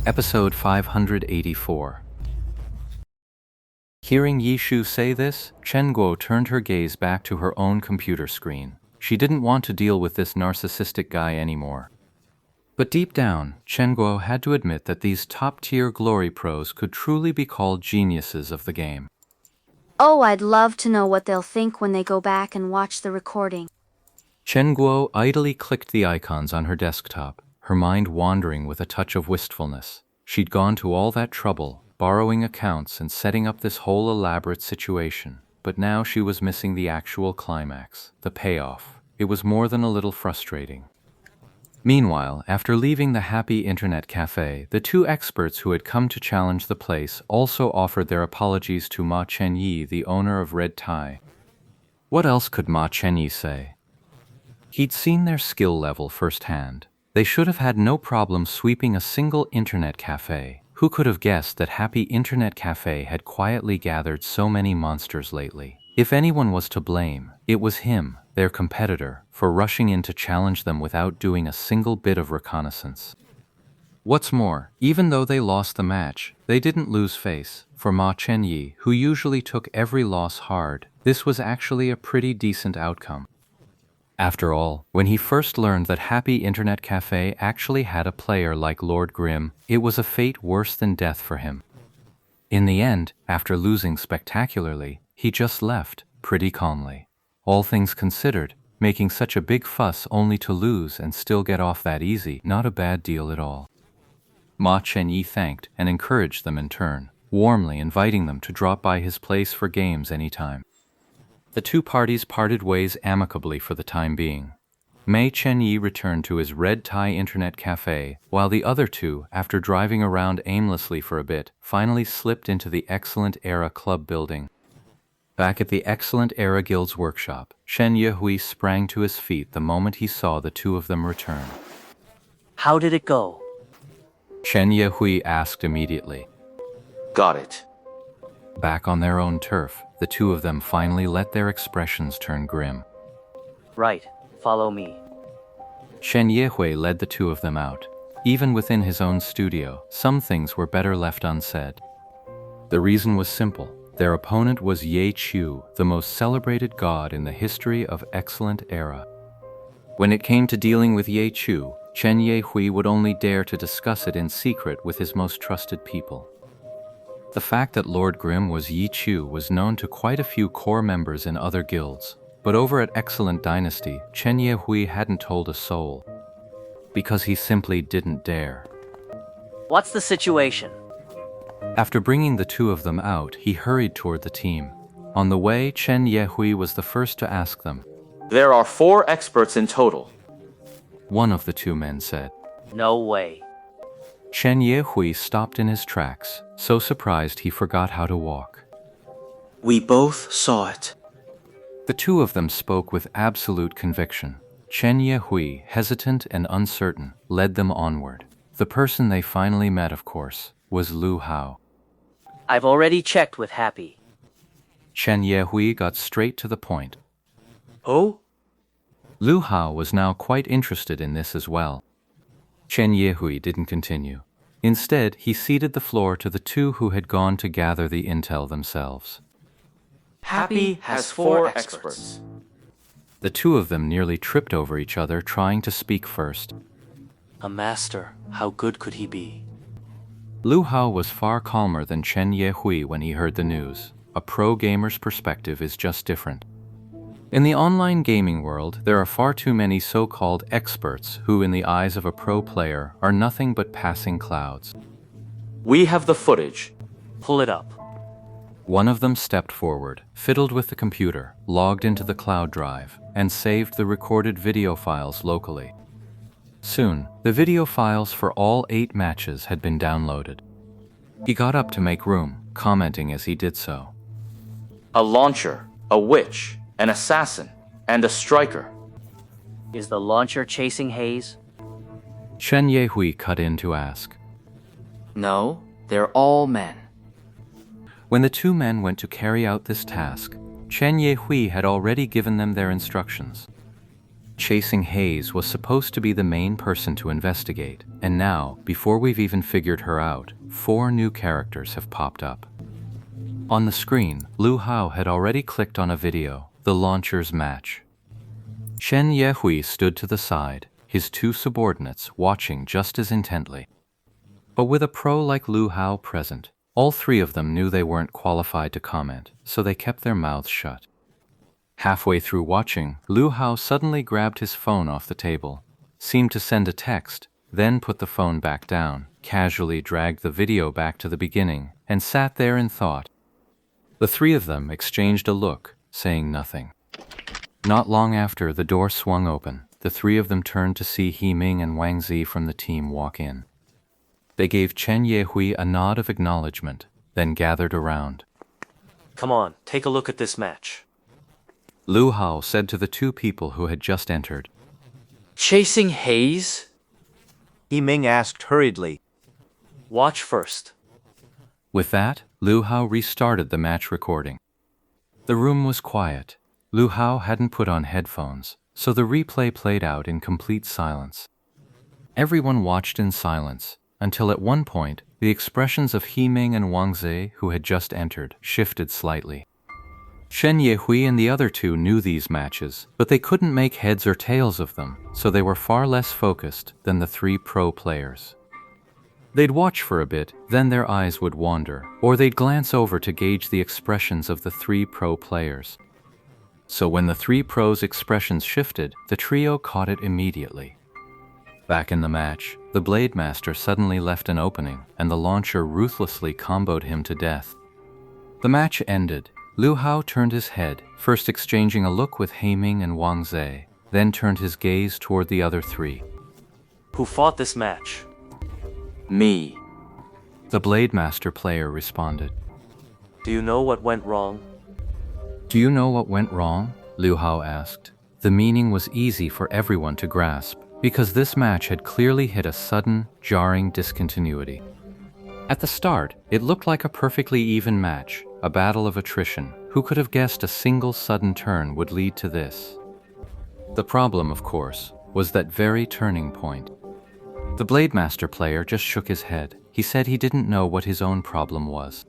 Episode 584. Hearing Yishu say this, Chen Guo turned her gaze back to her own computer screen. She didn't want to deal with this narcissistic guy anymore. But deep down, Chen Guo had to admit that these top-tier glory pros could truly be called geniuses of the game. Oh, I'd love to know what they'll think when they go back and watch the recording. Chen Guo idly clicked the icons on her desktop, her mind wandering with a touch of wistfulness. She'd gone to all that trouble, borrowing accounts and setting up this whole elaborate situation. But now she was missing the actual climax, the payoff. It was more than a little frustrating. Meanwhile, after leaving the happy internet cafe, the two experts who had come to challenge the place also offered their apologies to Ma Chenyi, the owner of Red Tie. What else could Ma Chenyi say? He'd seen their skill level firsthand. They should have had no problem sweeping a single internet cafe. Who could have guessed that Happy Internet Cafe had quietly gathered so many monsters lately? If anyone was to blame, it was him, their competitor, for rushing in to challenge them without doing a single bit of reconnaissance. What's more, even though they lost the match, they didn't lose face. For Ma Chenyi, who usually took every loss hard, this was actually a pretty decent outcome. After all, when he first learned that Happy Internet Cafe actually had a player like Lord Grimm, it was a fate worse than death for him. In the end, after losing spectacularly, he just left, pretty calmly. All things considered, making such a big fuss only to lose and still get off that easy, not a bad deal at all. Ma Chenyi thanked and encouraged them in turn, warmly inviting them to drop by his place for games anytime. The two parties parted ways amicably for the time being. Ma Chenyi returned to his Red Tie Internet Cafe, while the other two, after driving around aimlessly for a bit, finally slipped into the Excellent Era Club building. Back at the Excellent Era Guild's workshop, Shen Yehui sprang to his feet the moment he saw the two of them return. How did it go? Shen Yehui asked immediately. Got it. Back on their own turf, the two of them finally let their expressions turn grim. Right, follow me. Shen Yehui led the two of them out. Even within his own studio, some things were better left unsaid. The reason was simple. Their opponent was Ye Chu, the most celebrated god in the history of Excellent Era. When it came to dealing with Ye Chu, Chen Yehui would only dare to discuss it in secret with his most trusted people. The fact that Lord Grimm was Yi Chu was known to quite a few core members in other guilds, but over at Excellent Dynasty, Chen Yehui hadn't told a soul. Because he simply didn't dare. What's the situation? After bringing the two of them out, he hurried toward the team. On the way, Chen Yehui was the first to ask them. There are 4 experts in total. One of the two men said. No way. Chen Yehui stopped in his tracks, so surprised he forgot how to walk. We both saw it. The two of them spoke with absolute conviction. Chen Yehui, hesitant and uncertain, led them onward. The person they finally met, of course, was Lu Hao. I've already checked with Happy. Chen Yehui got straight to the point. Oh? Lu Hao was now quite interested in this as well. Chen Yehui didn't continue. Instead, he ceded the floor to the two who had gone to gather the intel themselves. Happy has 4 experts. The two of them nearly tripped over each other trying to speak first. A master, how good could he be? Lu Hao was far calmer than Chen Yehui when he heard the news. A pro gamer's perspective is just different. In the online gaming world, there are far too many so-called experts who, in the eyes of a pro player, are nothing but passing clouds. We have the footage. Pull it up. One of them stepped forward, fiddled with the computer, logged into the cloud drive, and saved the recorded video files locally. Soon, the video files for all 8 matches had been downloaded. He got up to make room, commenting as he did so. A launcher, a witch, an assassin, and a striker. Is the launcher chasing Haze? Chen Yehui cut in to ask. No, they're all men. When the two men went to carry out this task, Chen Yehui had already given them their instructions. chasing Hayes was supposed to be the main person to investigate, and now, before we've even figured her out, 4 new characters have popped up. On the screen, Lu Hao had already clicked on a video, The Launcher's Match. Chen Yehui stood to the side, his 2 subordinates watching just as intently. But with a pro like Lu Hao present, all 3 of them knew they weren't qualified to comment, so they kept their mouths shut. Halfway through watching, Lu Hao suddenly grabbed his phone off the table, seemed to send a text, then put the phone back down, casually dragged the video back to the beginning, and sat there in thought. The 3 of them exchanged a look, saying nothing. Not long after, the door swung open. The 3 of them turned to see He Ming and Wang Zi from the team walk in. They gave Chen Yehui a nod of acknowledgement, then gathered around. Come on, take a look at this match. Lu Hao said to the 2 people who had just entered. Chasing Hayes? He Ming asked hurriedly. Watch first. With that, Lu Hao restarted the match recording. The room was quiet. Lu Hao hadn't put on headphones, so the replay played out in complete silence. Everyone watched in silence, until at one point, the expressions of He Ming and Wang Zi, who had just entered, shifted slightly. Chen Yehui and the other 2 knew these matches, but they couldn't make heads or tails of them, so they were far less focused than the 3 pro players. They'd watch for a bit, then their eyes would wander, or they'd glance over to gauge the expressions of the 3 pro players. So when the 3 pros' expressions shifted, the trio caught it immediately. Back in the match, the Blade Master suddenly left an opening, and the launcher ruthlessly comboed him to death. The match ended. Lu Hao turned his head, first exchanging a look with He Ming and Wang Zi, then turned his gaze toward the other 3. Who fought this match? Me. The Blade Master player responded. Do you know what went wrong? Do you know what went wrong? Lu Hao asked. The meaning was easy for everyone to grasp, because this match had clearly hit a sudden, jarring discontinuity. At the start, it looked like a perfectly even match, a battle of attrition. Who could have guessed a single sudden turn would lead to this? The problem, of course, was that very turning point. The Blade Master player just shook his head. He said he didn't know what his own problem was.